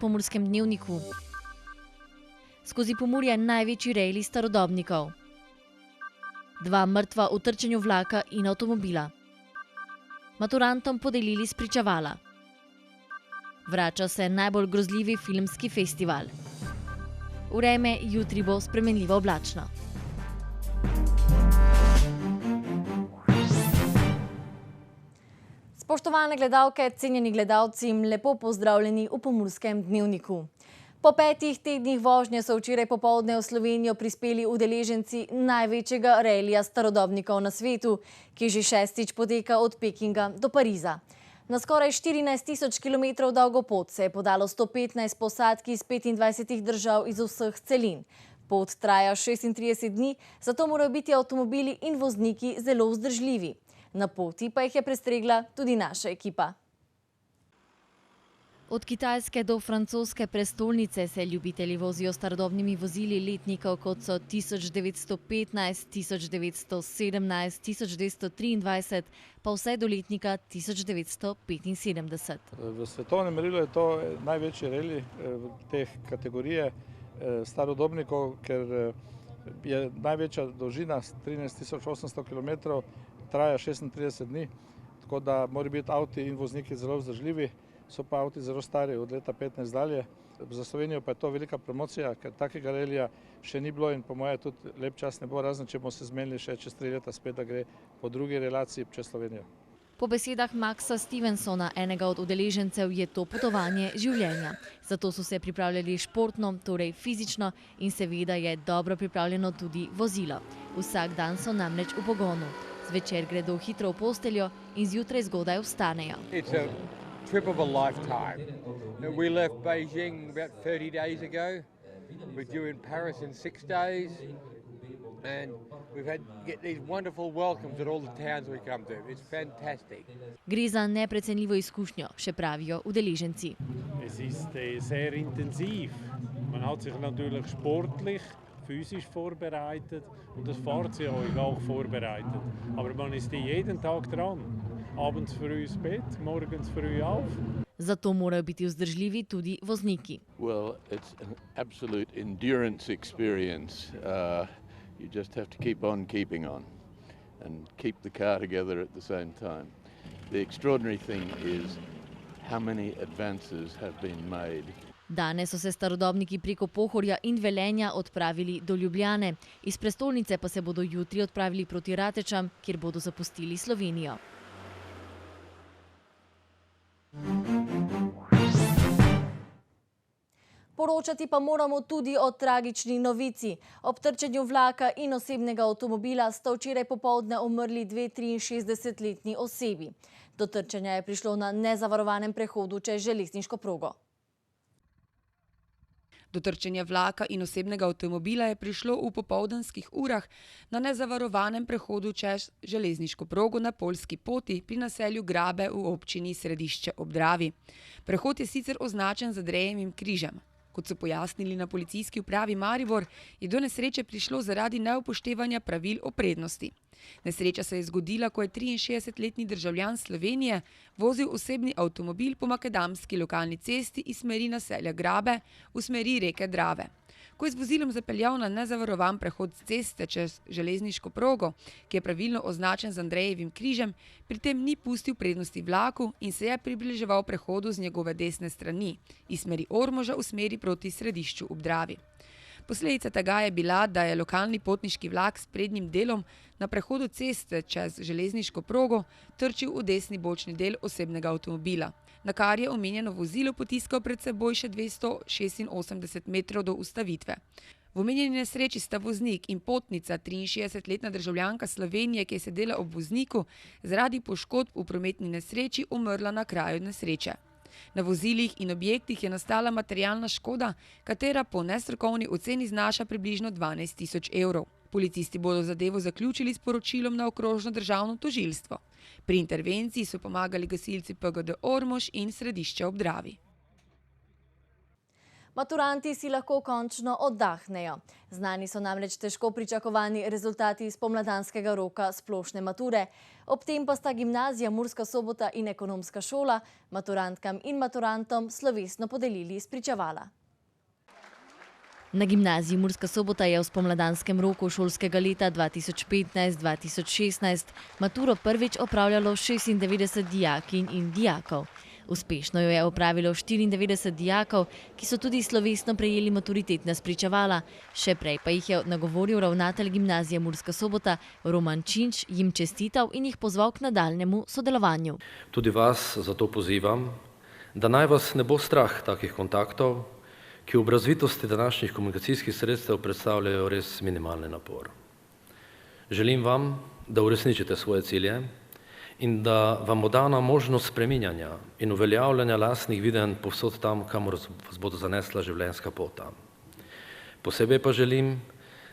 Pomurskem dnevniku. Skozi Pomurje največji rejli starodobnikov. 2 mrtva v trčenju vlaka in avtomobila. Maturantom podelili spričevala. Vrača se najbolj grozljivi filmski festival. Vreme jutri bo spremenljivo oblačno. Spoštovane gledalke, cenjeni gledalci, lepo pozdravljeni v Pomurskem dnevniku. Po 5 tednih vožnje so včeraj popoldne v Slovenijo prispeli udeleženci največjega relija starodobnikov na svetu, ki že 6. poteka od Pekinga do Pariza. Na skoraj 14.000 km dolgo pot se je podalo 115 posadk iz 25 držav iz vseh celin. Pot traja 36 dni, zato morajo biti avtomobili in vozniki zelo vzdržljivi. Na poti pa jih je prestregla tudi naša ekipa. Od Kitajske do francoske prestolnice se ljubitelji vozijo starodobnimi vozili letnikov, kot so 1915, 1917, 1923, pa vse do letnika 1975. V svetovnem merilu je to največji reli teh kategorije starodobnikov, ker je največja dolžina 13.800 km, traja 36 dni, tako da morajo biti avti in vozniki zelo vzdržljivi. So pa avti zelo stari, od leta 15 dalje. Za Slovenijo pa je to velika promocija, ker takega relija še ni bilo in po moje tudi lep čas ne bo, razen če bomo se zmenili še čez 3 leta spet, da gre po drugi relaciji čez Slovenijo. Po besedah Maxa Stevensona, enega od udeležencev, je to potovanje življenja. Zato so se pripravljali športno, torej fizično, in seveda je dobro pripravljeno tudi vozilo. Vsak dan so namreč v pogonu. Zvečer gredo hitro v posteljo in zjutraj zgodaj vstanejo. Trip of a lifetime. We left Beijing about 30 days ago. We're due in Paris in 6 days. And we've had get these wonderful welcomes at all the towns we come to. It's fantastic. Gre za neprecenljivo izkušnjo, še pravijo udeleženci. Es ist sehr intensiv. Man hat sich natürlich sportlich, physisch vorbereitet und das Fahrzeug auch vorbereitet. Aber man ist jeden Tag dran. Abends früh ins Bett, morgens früh auf. Zato morajo biti vzdržljivi tudi vozniki. Well, it's an absolute endurance experience. You just have to keep on keeping on and keep the car together at the same time. The extraordinary thing is how many advances have been made. Danes so se starodobniki preko Pohorja in Velenja odpravili do Ljubljane. Iz prestolnice pa se bodo jutri odpravili proti Ratečam, kjer bodo zapustili Slovenijo. Poročati pa moramo tudi o tragični novici. Ob trčenju vlaka in osebnega avtomobila sta včeraj popoldne umrli 2 63-letni osebi. Do trčenja je prišlo na nezavarovanem prehodu čez železniško progo. Do trčenja vlaka in osebnega avtomobila je prišlo v popoldanskih urah na nezavarovanem prehodu čez železniško progo na poljski poti pri naselju Grabe v občini Središče ob Dravi. Prehod je sicer označen z Andrejevim križem. Kot so pojasnili na policijski upravi Maribor, je do nesreče prišlo zaradi neupoštevanja pravil o prednosti. Nesreča se je zgodila, ko je 63-letni državljan Slovenije vozil osebni avtomobil po makadamski lokalni cesti iz smeri naselja Grabe v smeri reke Drave. Ko je z vozilom zapeljal na nezavarovan prehod ceste čez železniško progo, ki je pravilno označen z Andrejevim križem, pri tem ni pustil prednosti vlaku in se je približeval prehodu z njegove desne strani, iz smeri Ormoža v smeri proti Središču ob Dravi. Posledica tega je bila, da je lokalni potniški vlak s prednjim delom na prehodu ceste čez železniško progo trčil v desni bočni del osebnega avtomobila, na kar je omenjeno vozilo potiskal pred seboj še 286 metrov do ustavitve. V omenjeni nesreči sta voznik in potnica, 63-letna državljanka Slovenije, ki je sedela ob vozniku, zaradi poškodb v prometni nesreči umrla na kraju nesreče. Na vozilih in objektih je nastala materialna škoda, katera po nestrokovni oceni znaša približno 12 000 evrov. Policisti bodo zadevo zaključili s poročilom na okrožno državno tožilstvo. Pri intervenciji so pomagali gasilci PGD Ormož in Središče ob Dravi. Maturanti si lahko končno oddahnejo. Znani so namreč težko pričakovani rezultati spomladanskega roka splošne mature. Ob tem pa sta gimnazija Murska Sobota in ekonomska šola maturantkam in maturantom slovesno podelili spričevala. Na gimnaziji Murska Sobota je v spomladanskem roku šolskega leta 2015-2016 maturo prvič opravljalo 96 dijakinj in dijakov. Uspešno jo je opravilo 94 dijakov, ki so tudi slovesno prejeli maturitetna spričevala. Še prej pa jih je nagovoril ravnatelj gimnazije Murska Sobota Roman Činč, jim čestital in jih pozval k nadaljnjemu sodelovanju. Tudi vas zato pozivam, da naj vas ne bo strah takih kontaktov, ki v razvitosti današnjih komunikacijskih sredstev predstavljajo res minimalni napor. Želim vam, da uresničite svoje cilje in da vam bo dana možnost spreminjanja in uveljavljanja lastnih videnj povsod tam, kamor vas bodo zanesla življenjska pota. Posebej pa želim,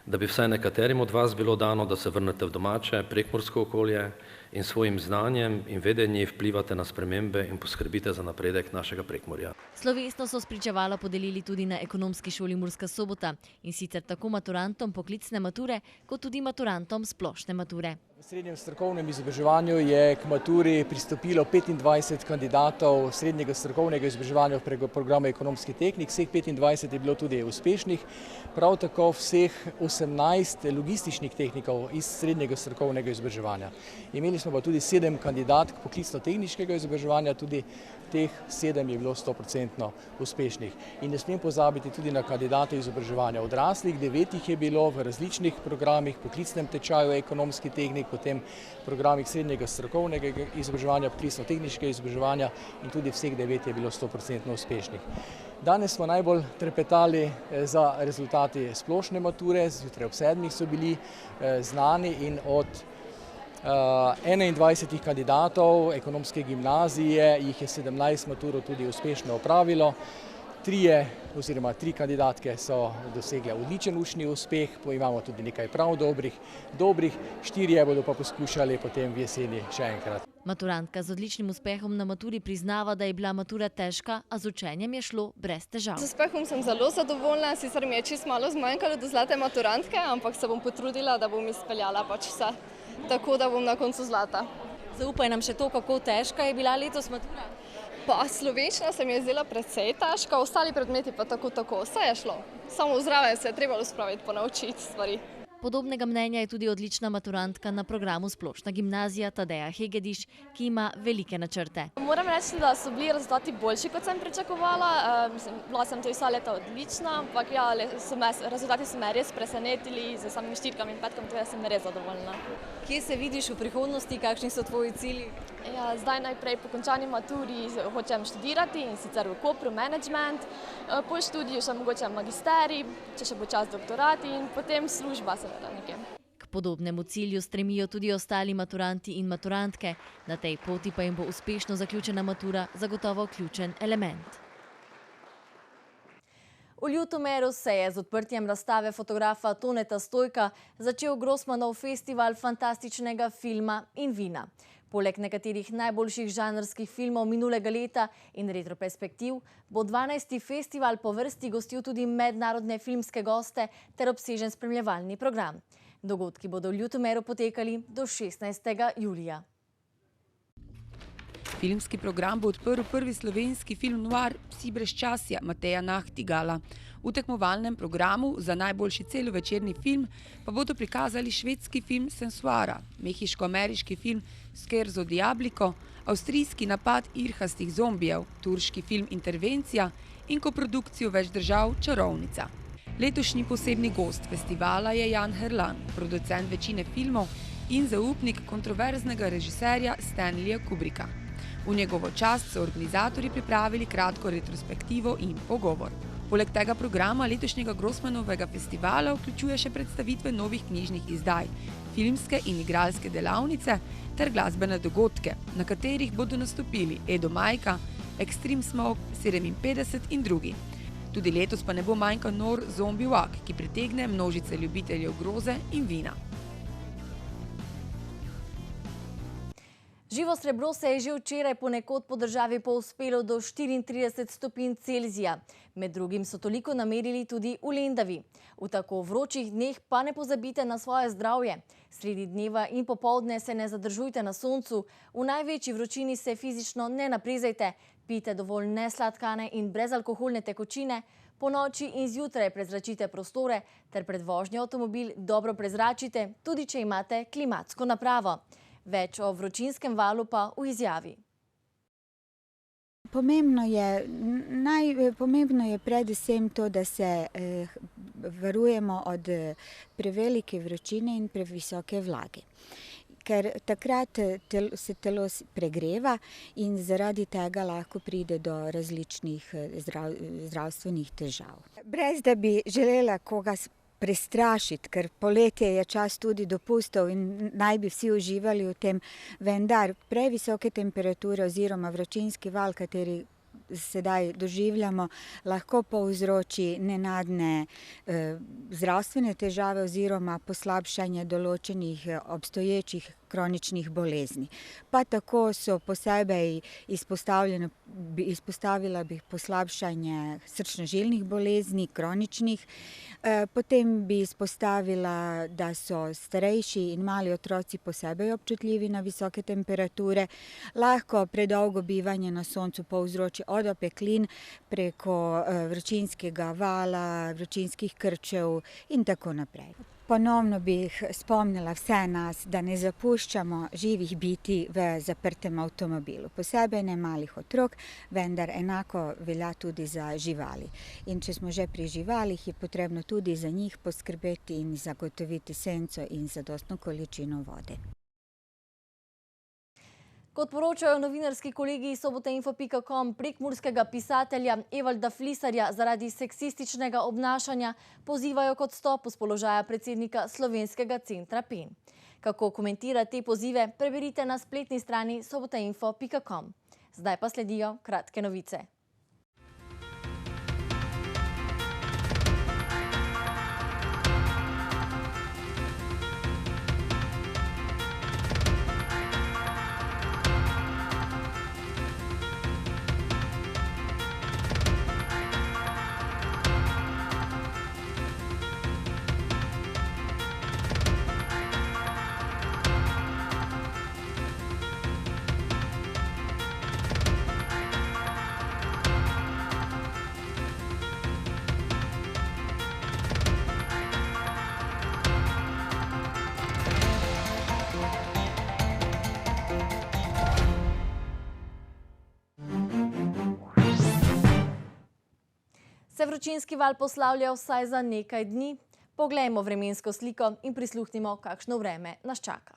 da bi vsaj nekaterim od vas bilo dano, da se vrnete v domače, prekmursko okolje in svojim znanjem in vedenjem vplivate na spremembe in poskrbite za napredek našega Prekmurja. Slovesno so spričevala podelili tudi na ekonomski šoli Murska Sobota, in sicer tako maturantom poklicne mature, kot tudi maturantom splošne mature. V srednjem strokovnem izobraževanju je k maturi pristopilo 25 kandidatov srednjega strokovnega izobraževanja v programu ekonomski tehnik. Vseh 25 je bilo tudi uspešnih, prav tako vseh 18 logističnih tehnikov iz srednjega strokovnega izobraževanja. Imeli smo pa tudi 7 kandidatk poklicno-tehniškega izobraževanja, tudi teh 7 je bilo 100% uspešnih. In ne smem pozabiti tudi na kandidate izobraževanja odraslih, 9 jih je bilo v različnih programih, poklicnem tečaju ekonomski tehnik, potem programih srednjega strokovnega izobraževanja, poklicno-tehniškega izobraževanja in tudi vseh 9 je bilo 100% uspešnih. Danes smo najbolj trepetali za rezultati splošne mature, zjutraj ob 7 so bili znani in od 21 kandidatov ekonomske gimnazije jih je 17 maturo tudi uspešno opravilo. 3 kandidatke so dosegle odličen učni uspeh, imamo tudi nekaj prav dobrih, 4 bodo pa poskušali potem v jeseni še enkrat. Maturantka z odličnim uspehom na maturi priznava, da je bila matura težka, a z učenjem je šlo brez težav. Z uspehom sem zelo zadovoljna, sicer mi je čisto malo zmanjkalo do zlate maturantke, ampak se bom potrudila, da bom izpeljala pač vse, tako da bom na koncu zlata. Zaupaj nam še to, kako težka je bila letos matura. Pa slovenščina se mi je zdela precej težka, ostali predmeti pa tako, vse je šlo. Samo zraven se je trebalo spraviti, ponaučiti stvari. Podobnega mnenja je tudi odlična maturantka na programu Splošna gimnazija Tadeja Hegediš, ki ima velike načrte. Moram reči, da so bili rezultati boljši, kot sem pričakovala. Bila sem to vsa leta odlična, ampak ja, rezultati so me res presenetili z samimi 4 in 5, tako da sem res zadovoljna. Kje se vidiš v prihodnosti, kakšni so tvoji cilji? Ja, zdaj najprej po končani maturi hočem študirati, in sicer v Kopru management, po študiju še mogoče magisterij, če še bo čas doktorat in potem služba seveda nekje. K podobnemu cilju stremijo tudi ostali maturanti in maturantke, na tej poti pa jim bo uspešno zaključena matura zagotovo ključen element. V Ljutomeru se je z odprtjem razstave fotografa Toneta Stojka začel Grossmanov festival fantastičnega filma in vina. Poleg nekaterih najboljših žanrskih filmov minulega leta in retroperspektiv bo 12. festival po vrsti gostil tudi mednarodne filmske goste ter obsežen spremljevalni program. Dogodki bodo v Ljutomeru potekali do 16. julija. Filmski program bo odprl prvi slovenski film noir Psi brezčasja Mateja Nahtigala. V tekmovalnem programu za najboljši celovečerni film pa bodo prikazali švedski film Sensuara, mehiško-ameriški film Scherzo Diabolico, avstrijski napad irhastih zombijev, turški film Intervencija in koprodukcijo več držav Čarovnica. Letošnji posebni gost festivala je Jan Herlan, producent večine filmov in zaupnik kontroverznega režiserja Stanleya Kubricka. V njegovo čast so organizatorji pripravili kratko retrospektivo in pogovor. Poleg tega programa letošnjega Grossmanovega festivala vključuje še predstavitve novih knjižnih izdaj, filmske in igralske delavnice ter glasbene dogodke, na katerih bodo nastopili Edo Majka, Extreme Smoke, 57 in drugi. Tudi letos pa ne bo manjkal nor Zombie Walk, ki pritegne množice ljubiteljev groze in vina. Živo srebro se je že včeraj ponekod po državi povzpelo do 34 stopinj Celzija. Med drugim so toliko namerili tudi v Lendavi. V tako vročih dneh pa ne pozabite na svoje zdravje. Sredi dneva in popoldne se ne zadržujte na soncu, v največji vročini se fizično ne naprezajte, pijte dovolj nesladkane in brezalkoholne tekočine, po noči in zjutraj prezračite prostore ter pred vožnjo avtomobil dobro prezračite, tudi če imate klimatsko napravo. Več o vročinskem valu pa v izjavi. Pomembno je predvsem to, da se varujemo od prevelike vročine in previsoke vlage. Ker takrat se telo pregreva in zaradi tega lahko pride do različnih zdravstvenih težav. Brez da bi želela koga prestrašiti, ker poletje je čas tudi dopustov in naj bi vsi uživali v tem, vendar previsoke temperature oziroma vročinski val, kateri sedaj doživljamo, lahko povzroči nenadne zdravstvene težave oziroma poslabšanje določenih obstoječih kroničnih bolezni. Pa tako so posebej izpostavila bi poslabšanje srčno-žilnih bolezni, kroničnih. Potem bi izpostavila, da so starejši in mali otroci posebej občutljivi na visoke temperature. Lahko predolgo bivanje na soncu povzroči od opeklin preko vročinskega vala, vročinskih krčev in tako naprej. Ponovno bi spomnila vse nas, da ne zapuščamo živih bitij v zaprtem avtomobilu. Posebej ne malih otrok, vendar enako velja tudi za živali. In če smo že pri živalih, je potrebno tudi za njih poskrbeti in zagotoviti senco in zadostno količino vode. Kot poročajo novinarski kolegi soboteinfo.com, prekmurskega pisatelja Evalda Flisarja zaradi seksističnega obnašanja pozivajo k odstopu s položaja predsednika Slovenskega centra PEN. Kako komentira te pozive, preberite na spletni strani soboteinfo.com. Zdaj pa sledijo kratke novice. Se vročinski val poslavlja vsaj za nekaj dni? Poglejmo vremensko sliko in prisluhnimo, kakšno vreme nas čaka.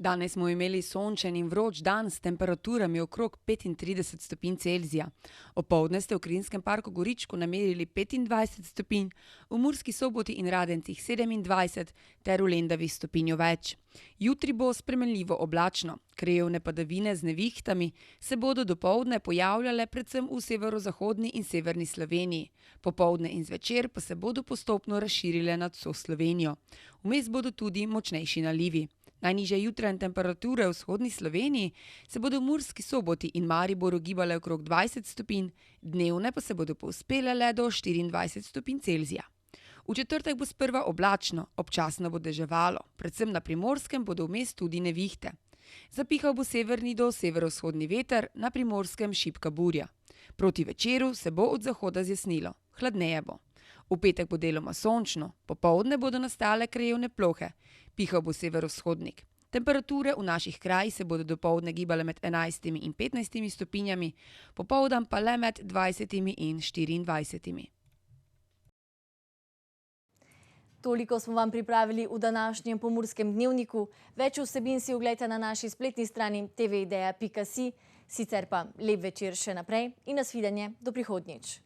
Danes smo imeli sončen in vroč dan s temperaturami okrog 35 stopinj Celzija. Opoldne ste v Krinskem parku Goričku namerili 25 stopinj, v Murski Soboti in Radencih 27 ter v Lendavi stopinjo več. Jutri bo spremenljivo oblačno. Krajevne padavine z nevihtami se bodo dopoldne pojavljale predvsem v severozahodni in severni Sloveniji. Popoldne in zvečer pa se bodo postopno razširile nad vso Slovenijo. Vmes bodo tudi močnejši nalivi. Najnižje jutranje temperature v vzhodni Sloveniji se bodo v Murski Soboti in Mariboru gibale okrog 20 stopinj, dnevne pa se bodo povzpele le do 24 stopinj Celzija. V četrtek bo sprva oblačno, občasno bo deževalo, predvsem na Primorskem bodo vmes tudi nevihte. Zapihal bo severni do severovzhodni veter, na Primorskem šibka burja. Proti večeru se bo od zahoda zjasnilo, hladneje bo. V petek bo deloma sončno, popoldne bodo nastale krajevne plohe, pihal bo severovzhodnik. Temperature v naših krajih se bodo dopoldne gibale med 11 in 15 stopinjami, popoldan pa le med 20 in 24. Toliko smo vam pripravili v današnjem Pomurskem dnevniku. Več vsebin si oglejte na naši spletni strani tvideja.si. Sicer pa lep večer še naprej in nasvidenje do prihodnjič.